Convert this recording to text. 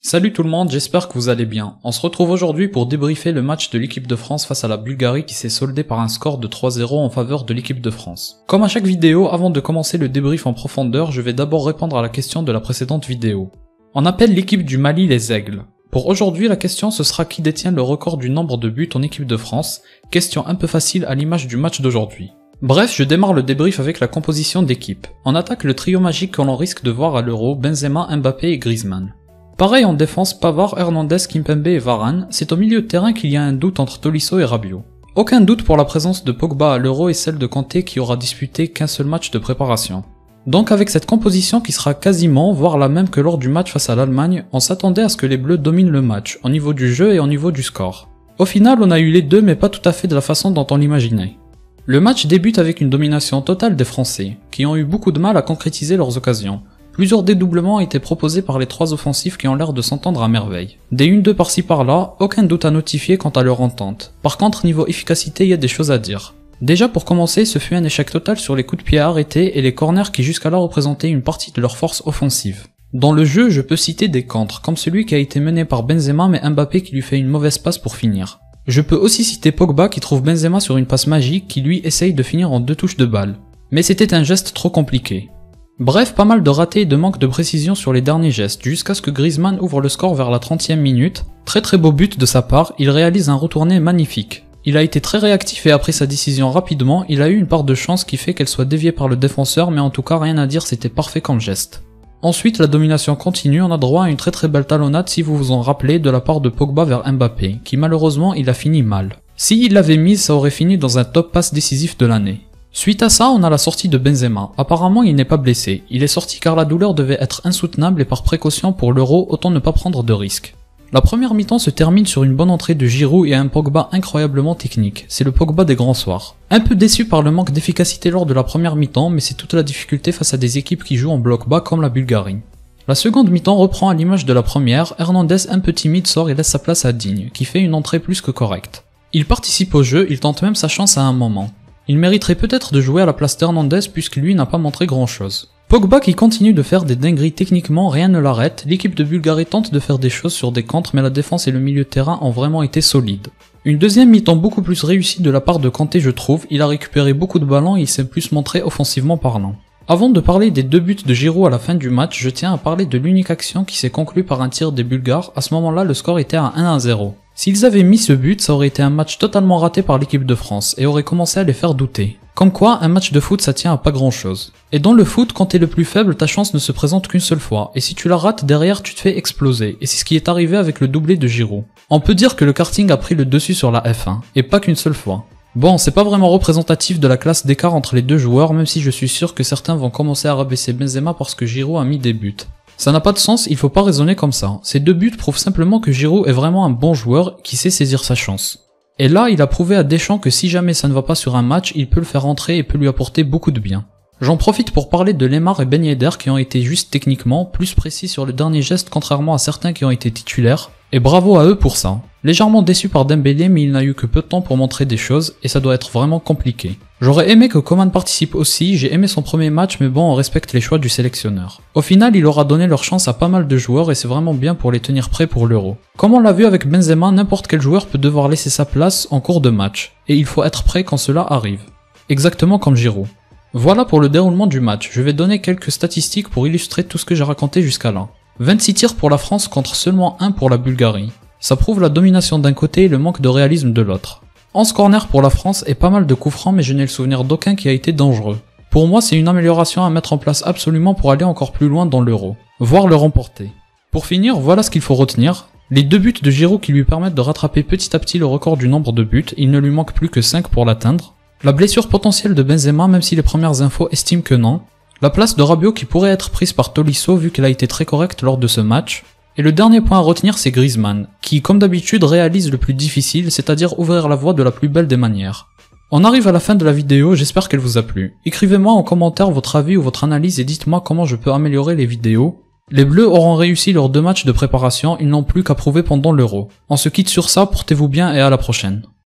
Salut tout le monde, j'espère que vous allez bien. On se retrouve aujourd'hui pour débriefer le match de l'équipe de France face à la Bulgarie qui s'est soldé par un score de 3-0 en faveur de l'équipe de France. Comme à chaque vidéo, avant de commencer le débrief en profondeur, je vais d'abord répondre à la question de la précédente vidéo. On appelle l'équipe du Mali les Aigles. Pour aujourd'hui, la question ce sera qui détient le record du nombre de buts en équipe de France, question un peu facile à l'image du match d'aujourd'hui. Bref, je démarre le débrief avec la composition d'équipe. On attaque le trio magique que l'on risque de voir à l'Euro, Benzema, Mbappé et Griezmann. Pareil en défense, Pavard, Hernandez, Kimpembe et Varane, c'est au milieu de terrain qu'il y a un doute entre Tolisso et Rabiot. Aucun doute pour la présence de Pogba à l'Euro et celle de Kanté qui aura disputé qu'un seul match de préparation. Donc avec cette composition qui sera quasiment, voire la même que lors du match face à l'Allemagne, on s'attendait à ce que les Bleus dominent le match, au niveau du jeu et au niveau du score. Au final, on a eu les deux mais pas tout à fait de la façon dont on l'imaginait. Le match débute avec une domination totale des Français, qui ont eu beaucoup de mal à concrétiser leurs occasions. Plusieurs dédoublements ont été proposés par les trois offensifs qui ont l'air de s'entendre à merveille. Des 1-2 par-ci par-là, aucun doute à notifier quant à leur entente. Par contre, niveau efficacité, il y a des choses à dire. Déjà pour commencer, ce fut un échec total sur les coups de pied arrêtés et les corners qui jusqu'à-là représentaient une partie de leur force offensive. Dans le jeu, je peux citer des contres, comme celui qui a été mené par Benzema mais Mbappé qui lui fait une mauvaise passe pour finir. Je peux aussi citer Pogba qui trouve Benzema sur une passe magique qui lui essaye de finir en 2 touches de balle. Mais c'était un geste trop compliqué. Bref, pas mal de ratés et de manque de précision sur les derniers gestes, jusqu'à ce que Griezmann ouvre le score vers la 30e minute. Très beau but de sa part, il réalise un retourné magnifique. Il a été très réactif et a pris sa décision rapidement, il a eu une part de chance qui fait qu'elle soit déviée par le défenseur, mais en tout cas rien à dire, c'était parfait comme geste. Ensuite, la domination continue, on a droit à une très belle talonnade si vous vous en rappelez de la part de Pogba vers Mbappé, qui malheureusement il a fini mal. Si il l'avait mise, ça aurait fini dans un top pass décisif de l'année. Suite à ça, on a la sortie de Benzema. Apparemment, il n'est pas blessé. Il est sorti car la douleur devait être insoutenable et par précaution pour l'Euro, autant ne pas prendre de risques. La première mi-temps se termine sur une bonne entrée de Giroud et un Pogba incroyablement technique. C'est le Pogba des grands soirs. Un peu déçu par le manque d'efficacité lors de la première mi-temps, mais c'est toute la difficulté face à des équipes qui jouent en bloc bas comme la Bulgarie. La seconde mi-temps reprend à l'image de la première, Hernandez un peu timide sort et laisse sa place à Digne, qui fait une entrée plus que correcte. Il participe au jeu, il tente même sa chance à un moment. Il mériterait peut-être de jouer à la place d'Hernandez puisque lui n'a pas montré grand chose. Pogba qui continue de faire des dingueries techniquement, rien ne l'arrête, l'équipe de Bulgarie tente de faire des choses sur des contres mais la défense et le milieu de terrain ont vraiment été solides. Une deuxième mi-temps beaucoup plus réussie de la part de Kanté je trouve, il a récupéré beaucoup de ballons et il s'est plus montré offensivement parlant. Avant de parler des 2 buts de Giroud à la fin du match, je tiens à parler de l'unique action qui s'est conclue par un tir des Bulgares, à ce moment-là le score était à 1-0. S'ils avaient mis ce but, ça aurait été un match totalement raté par l'équipe de France et aurait commencé à les faire douter. Comme quoi, un match de foot ça tient à pas grand chose. Et dans le foot, quand t'es le plus faible, ta chance ne se présente qu'une seule fois, et si tu la rates, derrière tu te fais exploser, et c'est ce qui est arrivé avec le doublé de Giroud. On peut dire que le karting a pris le dessus sur la F1, et pas qu'une seule fois. Bon, c'est pas vraiment représentatif de la classe d'écart entre les deux joueurs, même si je suis sûr que certains vont commencer à rabaisser Benzema parce que Giroud a mis des buts. Ça n'a pas de sens, il faut pas raisonner comme ça. Ces 2 buts prouvent simplement que Giroud est vraiment un bon joueur qui sait saisir sa chance. Et là, il a prouvé à Deschamps que si jamais ça ne va pas sur un match, il peut le faire rentrer et peut lui apporter beaucoup de bien. J'en profite pour parler de Lemar et Ben Yedder qui ont été juste techniquement plus précis sur le dernier geste contrairement à certains qui ont été titulaires, et bravo à eux pour ça. Légèrement déçu par Dembélé mais il n'a eu que peu de temps pour montrer des choses et ça doit être vraiment compliqué. J'aurais aimé que Coman participe aussi, j'ai aimé son premier match mais bon on respecte les choix du sélectionneur. Au final il aura donné leur chance à pas mal de joueurs et c'est vraiment bien pour les tenir prêts pour l'Euro. Comme on l'a vu avec Benzema, n'importe quel joueur peut devoir laisser sa place en cours de match, et il faut être prêt quand cela arrive. Exactement comme Giroud. Voilà pour le déroulement du match, je vais donner quelques statistiques pour illustrer tout ce que j'ai raconté jusqu'à là. 26 tirs pour la France contre seulement 1 pour la Bulgarie. Ça prouve la domination d'un côté et le manque de réalisme de l'autre. 11 corners pour la France et pas mal de coups francs mais je n'ai le souvenir d'aucun qui a été dangereux. Pour moi c'est une amélioration à mettre en place absolument pour aller encore plus loin dans l'Euro, voire le remporter. Pour finir, voilà ce qu'il faut retenir. Les 2 buts de Giroud qui lui permettent de rattraper petit à petit le record du nombre de buts, il ne lui manque plus que 5 pour l'atteindre. La blessure potentielle de Benzema même si les premières infos estiment que non. La place de Rabiot qui pourrait être prise par Tolisso vu qu'elle a été très correcte lors de ce match. Et le dernier point à retenir c'est Griezmann, qui comme d'habitude réalise le plus difficile, c'est-à-dire ouvrir la voie de la plus belle des manières. On arrive à la fin de la vidéo, j'espère qu'elle vous a plu. Écrivez-moi en commentaire votre avis ou votre analyse et dites-moi comment je peux améliorer les vidéos. Les Bleus auront réussi leurs 2 matchs de préparation, ils n'ont plus qu'à prouver pendant l'Euro. On se quitte sur ça, portez-vous bien et à la prochaine.